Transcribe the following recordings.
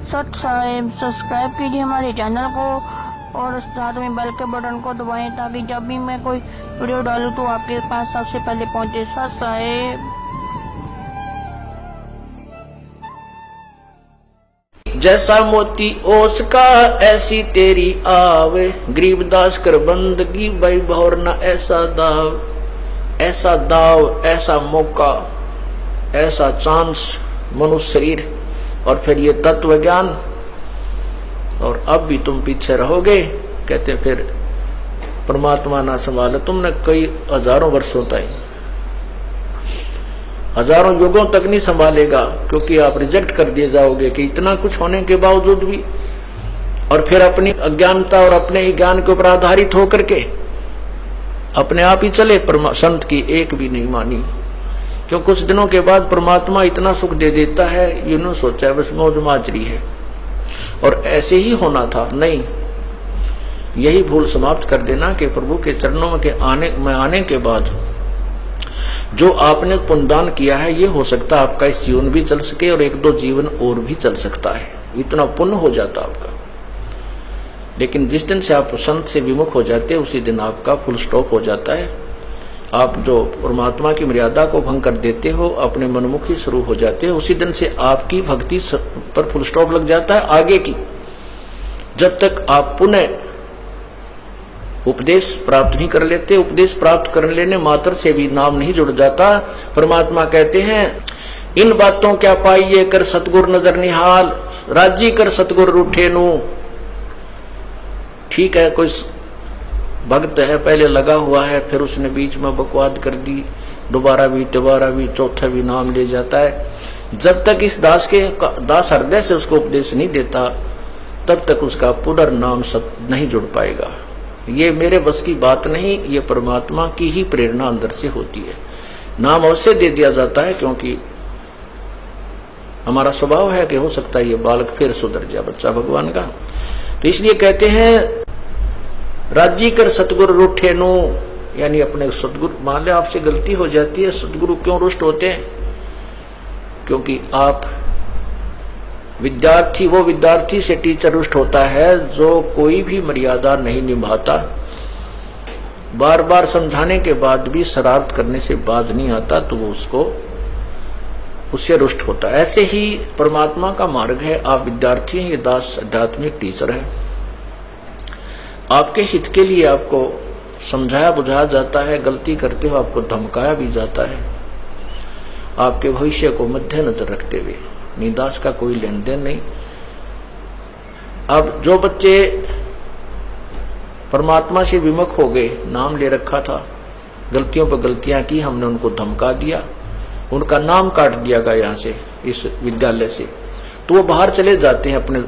Subscribe कीजिए हमारे channel को और साथ में बेल के बटन को दबाएं ताकि जब भी मैं कोई वीडियो डालूं तो आपके पास सबसे पहले पहुंचे। सब्सक्राइब। जैसा मोती ओस का ऐसी तेरी आवे, गरीबदास कर बंदगी भाई भौर न ऐसा दाव, ऐसा दाव, ऐसा मौका, ऐसा चांस मनुष्य शरीर और फिर ये तत्व ज्ञान, और अब भी तुम पीछे रहोगे। कहते फिर परमात्मा ना संभाले तुमने कई हजारों वर्षों तक, हजारों युगों तक नहीं संभालेगा, क्योंकि आप रिजेक्ट कर दिए जाओगे कि इतना कुछ होने के बावजूद भी, और फिर अपनी अज्ञानता और अपने ही ज्ञान के ऊपर आधारित होकर के अपने आप ही चले, संत की एक भी नहीं मानी। क्यों कुछ दिनों के बाद परमात्मा इतना सुख दे देता है, यूं सोचा बस मौज माजरी है और ऐसे ही होना था। नहीं, यही भूल समाप्त कर देना कि प्रभु के चरणों के आने के बाद जो आपने पुण्यदान किया है, ये हो सकता है आपका इस जीवन भी चल सके और एक दो जीवन और भी चल सकता है, इतना पुण्य हो जाता आपका। लेकिन जिस दिन से आप संत से विमुख हो जाते हैं उसी दिन आपका फुल स्टॉप हो जाता है। आप जो परमात्मा की मर्यादा को भंग कर देते हो, अपने मनमुखी शुरू हो जाते हो, उसी दिन से आपकी भक्ति पर फुल स्टॉप लग जाता है आगे की। जब तक आप पुनः उपदेश प्राप्त नहीं कर लेते, उपदेश प्राप्त कर लेने मात्र से भी नाम नहीं जुड़ जाता। परमात्मा कहते हैं इन बातों क्या पाइए कर सतगुर नजर निहाल, राजी कर सतगुर रूठे नू। ठीक है, कोई भक्त है पहले लगा हुआ है, फिर उसने बीच में बकवाद कर दी, दोबारा भी चौथा भी नाम ले जाता है। जब तक इस दास हृदय से उसको उपदेश नहीं देता तब तक उसका पुनर्नाम सब नहीं जुड़ पाएगा। ये मेरे बस की बात नहीं, ये परमात्मा की ही प्रेरणा अंदर से होती है। नाम अवश्य दे दिया जाता है क्योंकि हमारा स्वभाव है कि हो सकता है ये बालक फिर सुधर जाए, बच्चा भगवान का। तो इसलिए कहते हैं राजी कर सतगुरु रूठे नो, यानी अपने सतगुरु, मान ले आपसे गलती हो जाती है, सतगुरु क्यों रुष्ट होते हैं? क्योंकि आप विद्यार्थी, वो विद्यार्थी से टीचर रुष्ट होता है जो कोई भी मर्यादा नहीं निभाता, बार बार समझाने के बाद भी शरारत करने से बाज नहीं आता, तो वो उससे रुष्ट होता है। ऐसे ही परमात्मा का मार्ग है, आप विद्यार्थी हैं, ये दास आध्यात्मिक टीचर है। आपके हित के लिए आपको समझाया बुझाया जाता है, गलती करते हो आपको धमकाया भी जाता है, आपके भविष्य को मद्देनजर रखते हुए। निदास का कोई लेन देन नहीं। अब जो बच्चे परमात्मा से विमुख हो गए, नाम ले रखा था, गलतियों पर गलतियां की, हमने उनको धमका दिया, उनका नाम काट दिया गया यहाँ से, इस विद्यालय से, तो वो बाहर चले जाते हैं अपने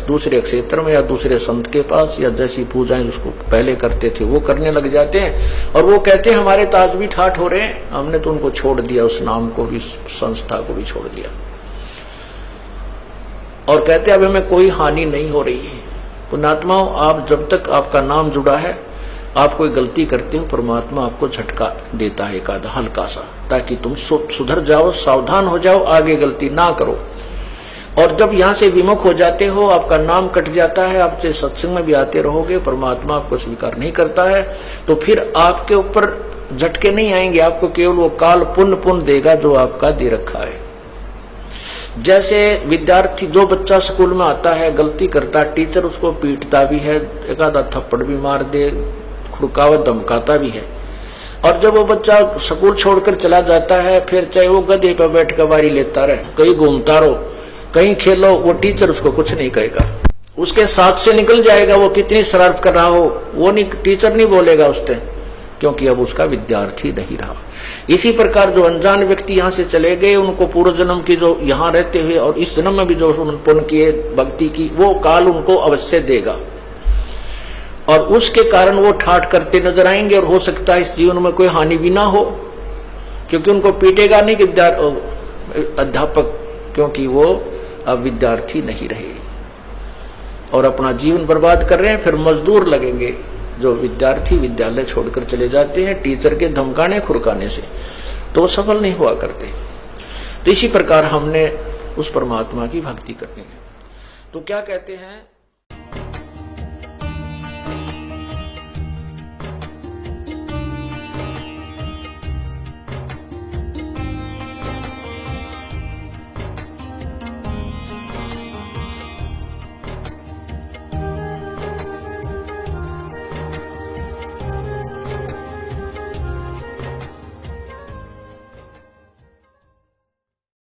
दूसरे क्षेत्र में या दूसरे संत के पास, या जैसी पूजाएं उसको पहले करते थे वो करने लग जाते हैं। और वो कहते हैं हमारे तो आज भी ठाठ हो रहे हैं, हमने तो उनको छोड़ दिया, उस नाम को भी, संस्था को भी छोड़ दिया, और कहते हैं अब हमें कोई हानि नहीं हो रही है। पुण्यात्माओं, आप जब तक आपका नाम जुड़ा है, आप कोई गलती करते हो, परमात्मा आपको झटका देता है एक आधा हल्का सा, ताकि तुम सुधर जाओ, सावधान हो जाओ, आगे गलती ना करो। और जब यहां से विमुख हो जाते हो, आपका नाम कट जाता है, आपसे सत्संग में भी आते रहोगे, परमात्मा आपको स्वीकार नहीं करता है, तो फिर आपके ऊपर झटके नहीं आएंगे, आपको केवल वो काल पुण्य देगा जो आपका दे रखा है। जैसे विद्यार्थी, जो बच्चा स्कूल में आता है, गलती करता, टीचर उसको पीटता भी है, एक आधा थप्पड़ भी मार दे, खुड़कावट धमकाता भी है, और जब वो बच्चा स्कूल छोड़कर चला जाता है, फिर चाहे वो गधे पर बैठ कर बारी लेता रहे, कहीं घूमता रहो, कहीं खेलो, वो टीचर उसको कुछ नहीं कहेगा, उसके साथ से निकल जाएगा। वो कितनी शरारत कर रहा हो वो नहीं, टीचर नहीं बोलेगा उससे, क्योंकि अब उसका विद्यार्थी नहीं रहा। इसी प्रकार जो अनजान व्यक्ति यहाँ से चले गए, उनको पूर्व जन्म की जो यहाँ रहते हुए और इस जन्म में भी जो पुण्य किए, भक्ति की, वो काल उनको अवश्य देगा, और उसके कारण वो ठाठ करते नजर आएंगे, और हो सकता है इस जीवन में कोई हानि भी ना हो, क्योंकि उनको पीटेगा नहीं अध्यापक, क्योंकि वो अब विद्यार्थी नहीं रहे और अपना जीवन बर्बाद कर रहे हैं। फिर मजदूर लगेंगे जो विद्यार्थी विद्यालय छोड़कर चले जाते हैं टीचर के धमकाने खुरकाने से, तो वो सफल नहीं हुआ करते। तो इसी प्रकार हमने उस परमात्मा की भक्ति करनी है। तो क्या कहते हैं,